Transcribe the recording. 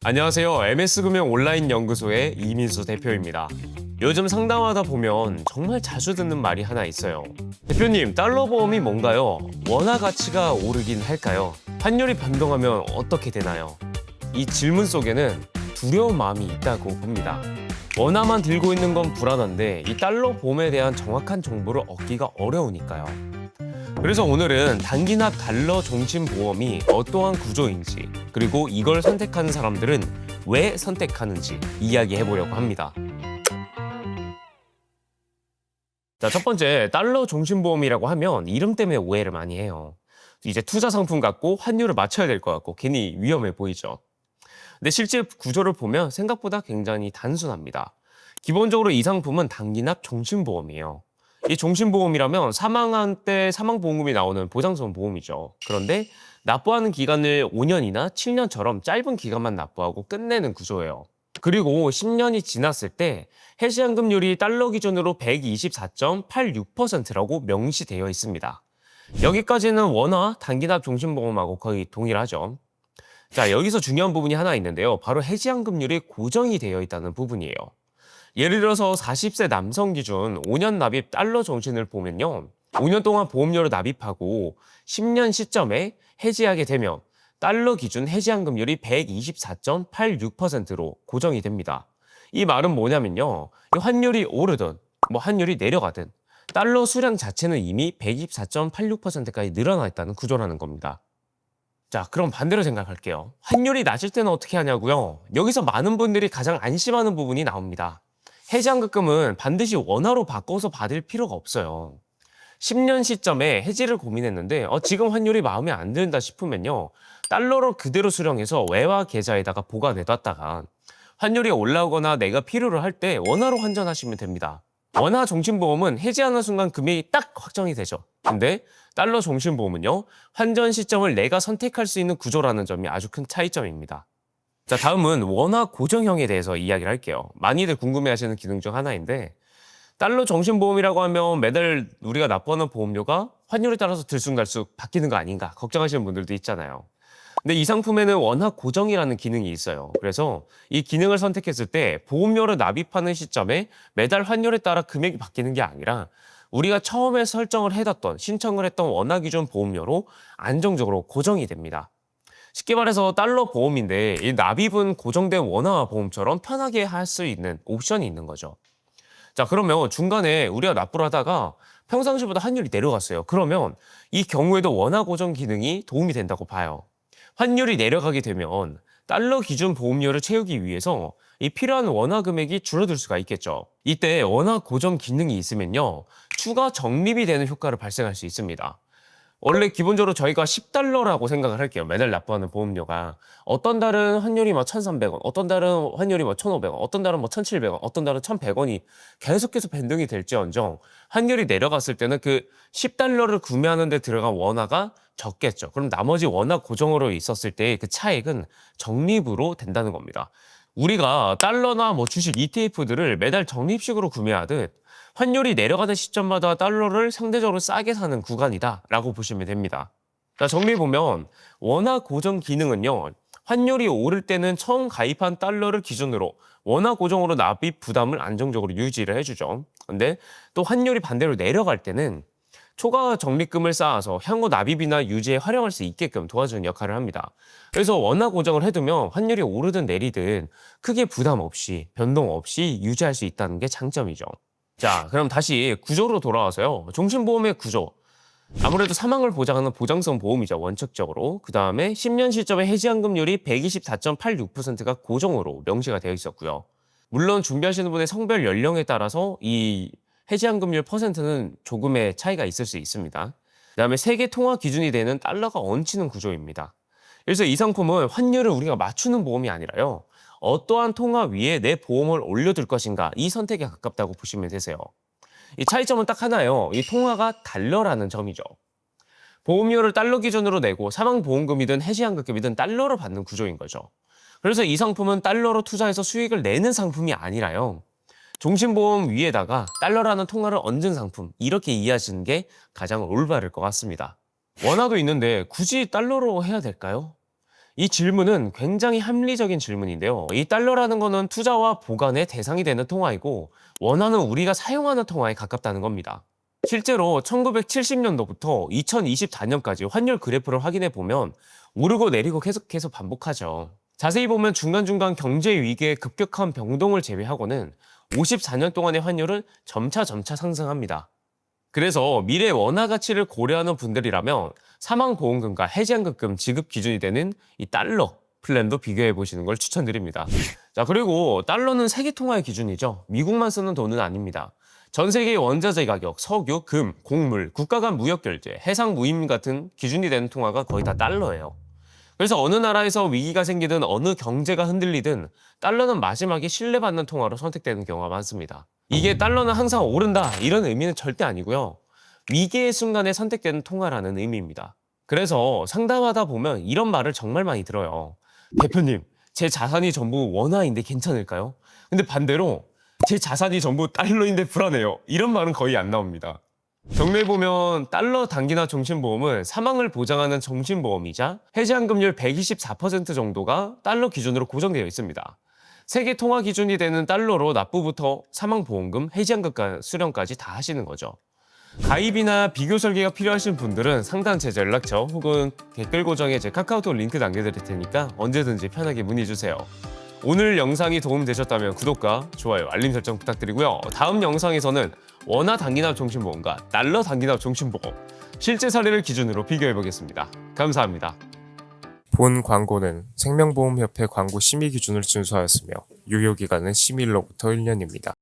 안녕하세요. MS금융 온라인 연구소의 이민수 대표입니다. 요즘 상담하다 보면 정말 자주 듣는 말이 하나 있어요. 대표님, 달러 보험이 뭔가요? 원화 가치가 오르긴 할까요? 환율이 변동하면 어떻게 되나요? 이 질문 속에는 두려운 마음이 있다고 봅니다. 원화만 들고 있는 건 불안한데 이 달러 보험에 대한 정확한 정보를 얻기가 어려우니까요. 그래서 오늘은 단기납 달러 종신 보험이 어떠한 구조인지, 그리고 이걸 선택하는 사람들은 왜 선택하는지 이야기해 보려고 합니다. 자, 첫 번째, 달러 종신 보험이라고 하면 이름 때문에 오해를 많이 해요. 이제 투자 상품 같고 환율을 맞춰야 될 것 같고 괜히 위험해 보이죠. 근데 실제 구조를 보면 생각보다 굉장히 단순합니다. 기본적으로 이 상품은 단기납 종신보험이에요. 이 종신보험이라면 사망한 때 사망보험금이 나오는 보장성 보험이죠. 그런데 납부하는 기간을 5년이나 7년처럼 짧은 기간만 납부하고 끝내는 구조예요. 그리고 10년이 지났을 때 해지환급률이 달러 기준으로 124.86%라고 명시되어 있습니다. 여기까지는 원화 단기납 종신보험하고 거의 동일하죠. 자, 여기서 중요한 부분이 하나 있는데요. 바로 해지환급률이 고정이 되어 있다는 부분이에요. 예를 들어서 40세 남성 기준 5년 납입 달러 정신을 보면요. 5년 동안 보험료를 납입하고 10년 시점에 해지하게 되면 달러 기준 해지환급률이 124.86%로 고정이 됩니다. 이 말은 뭐냐면요. 이 환율이 오르든 환율이 내려가든 달러 수량 자체는 이미 124.86%까지 늘어나 있다는 구조라는 겁니다. 자, 그럼 반대로 생각할게요. 환율이 낮을 때는 어떻게 하냐고요? 여기서 많은 분들이 가장 안심하는 부분이 나옵니다. 해지환급금은 반드시 원화로 바꿔서 받을 필요가 없어요. 10년 시점에 해지를 고민했는데 지금 환율이 마음에 안 든다 싶으면요. 달러로 그대로 수령해서 외화 계좌에다가 보관해뒀다가 환율이 올라오거나 내가 필요로 할 때 원화로 환전하시면 됩니다. 원화 종신보험은 해지하는 순간 금액이 딱 확정이 되죠. 근데 달러 종신보험은요. 환전 시점을 내가 선택할 수 있는 구조라는 점이 아주 큰 차이점입니다. 자, 다음은 원화 고정형에 대해서 이야기를 할게요. 많이들 궁금해하시는 기능 중 하나인데 달러 종신보험이라고 하면 매달 우리가 납부하는 보험료가 환율에 따라서 들쑥날쑥 바뀌는 거 아닌가 걱정하시는 분들도 있잖아요. 근데 이 상품에는 원화 고정이라는 기능이 있어요. 그래서 이 기능을 선택했을 때 보험료를 납입하는 시점에 매달 환율에 따라 금액이 바뀌는 게 아니라 우리가 처음에 설정을 해뒀던 신청을 했던 원화 기준 보험료로 안정적으로 고정이 됩니다. 쉽게 말해서 달러 보험인데 이 납입은 고정된 원화 보험처럼 편하게 할 수 있는 옵션이 있는 거죠. 자, 그러면 중간에 우리가 납부를 하다가 평상시보다 환율이 내려갔어요. 그러면 이 경우에도 원화 고정 기능이 도움이 된다고 봐요. 환율이 내려가게 되면 달러 기준 보험료를 채우기 위해서 이 필요한 원화 금액이 줄어들 수가 있겠죠. 이때 원화 고정 기능이 있으면요. 추가 적립이 되는 효과를 발생할 수 있습니다. 원래 기본적으로 저희가 10달러라고 생각을 할게요. 매달 납부하는 보험료가. 어떤 달은 환율이 1,300원, 어떤 달은 환율이 1,500원, 어떤 달은 1,700원, 어떤 달은 1,100원이 계속해서 변동이 될지언정 환율이 내려갔을 때는 그 10달러를 구매하는 데 들어간 원화가 적겠죠. 그럼 나머지 원화 고정으로 있었을 때 그 차액은 적립으로 된다는 겁니다. 우리가 달러나 주식 ETF들을 매달 적립식으로 구매하듯 환율이 내려가는 시점마다 달러를 상대적으로 싸게 사는 구간이다라고 보시면 됩니다. 자, 정리해보면 원화 고정 기능은요. 환율이 오를 때는 처음 가입한 달러를 기준으로 원화 고정으로 납입 부담을 안정적으로 유지를 해주죠. 근데 또 환율이 반대로 내려갈 때는 초과 적립금을 쌓아서 향후 납입이나 유지에 활용할 수 있게끔 도와주는 역할을 합니다. 그래서 원화 고정을 해두면 환율이 오르든 내리든 크게 부담 없이 변동 없이 유지할 수 있다는 게 장점이죠. 자, 그럼 다시 구조로 돌아와서요. 종신보험의 구조. 아무래도 사망을 보장하는 보장성 보험이죠, 원칙적으로. 그 다음에 10년 시점에 해지환급률이 124.86%가 고정으로 명시가 되어 있었고요. 물론 준비하시는 분의 성별 연령에 따라서 이 해지환급률 퍼센트는 조금의 차이가 있을 수 있습니다. 그 다음에 세계 통화 기준이 되는 달러가 얹히는 구조입니다. 그래서 이 상품은 환율을 우리가 맞추는 보험이 아니라요. 어떠한 통화 위에 내 보험을 올려둘 것인가 이 선택에 가깝다고 보시면 되세요. 이 차이점은 딱 하나예요. 이 통화가 달러라는 점이죠. 보험료를 달러 기준으로 내고 사망보험금이든 해지환급금이든 달러로 받는 구조인 거죠. 그래서 이 상품은 달러로 투자해서 수익을 내는 상품이 아니라요. 종신보험 위에다가 달러라는 통화를 얹은 상품 이렇게 이해하시는 게 가장 올바를 것 같습니다. 원화도 있는데 굳이 달러로 해야 될까요? 이 질문은 굉장히 합리적인 질문인데요. 이 달러라는 거는 투자와 보관의 대상이 되는 통화이고 원화는 우리가 사용하는 통화에 가깝다는 겁니다. 실제로 1970년도부터 2024년까지 환율 그래프를 확인해 보면 오르고 내리고 계속해서 반복하죠. 자세히 보면 중간중간 경제 위기의 급격한 변동을 제외하고는 54년 동안의 환율은 점차 상승합니다. 그래서 미래 원화 가치를 고려하는 분들이라면 사망보험금과 해지한급금 지급 기준이 되는 이 달러 플랜도 비교해 보시는 걸 추천드립니다. 자, 그리고 달러는 세계 통화의 기준이죠. 미국만 쓰는 돈은 아닙니다. 전 세계의 원자재 가격, 석유, 금, 곡물, 국가 간 무역 결제, 해상 무임 같은 기준이 되는 통화가 거의 다 달러예요. 그래서 어느 나라에서 위기가 생기든 어느 경제가 흔들리든 달러는 마지막에 신뢰받는 통화로 선택되는 경우가 많습니다. 이게 달러는 항상 오른다 이런 의미는 절대 아니고요. 위기의 순간에 선택되는 통화라는 의미입니다. 그래서 상담하다 보면 이런 말을 정말 많이 들어요. 대표님, 제 자산이 전부 원화인데 괜찮을까요? 근데 반대로 제 자산이 전부 달러인데 불안해요. 이런 말은 거의 안 나옵니다. 정리해보면 달러 단기납 종신보험은 사망을 보장하는 종신보험이자 해지환급률 124% 정도가 달러 기준으로 고정되어 있습니다. 세계 통화 기준이 되는 달러로 납부부터 사망보험금, 해지환급 수령까지 다 하시는 거죠. 가입이나 비교 설계가 필요하신 분들은 상단 제 연락처 혹은 댓글 고정에 제 카카오톡 링크 남겨드릴 테니까 언제든지 편하게 문의주세요. 오늘 영상이 도움되셨다면 구독과 좋아요, 알림 설정 부탁드리고요. 다음 영상에서는 원화 단기납 종신보험과 달러 단기납 종신보험 실제 사례를 기준으로 비교해보겠습니다. 감사합니다. 본 광고는 생명보험협회 광고 심의 기준을 준수하였으며 유효기간은 심의일로부터 1년입니다.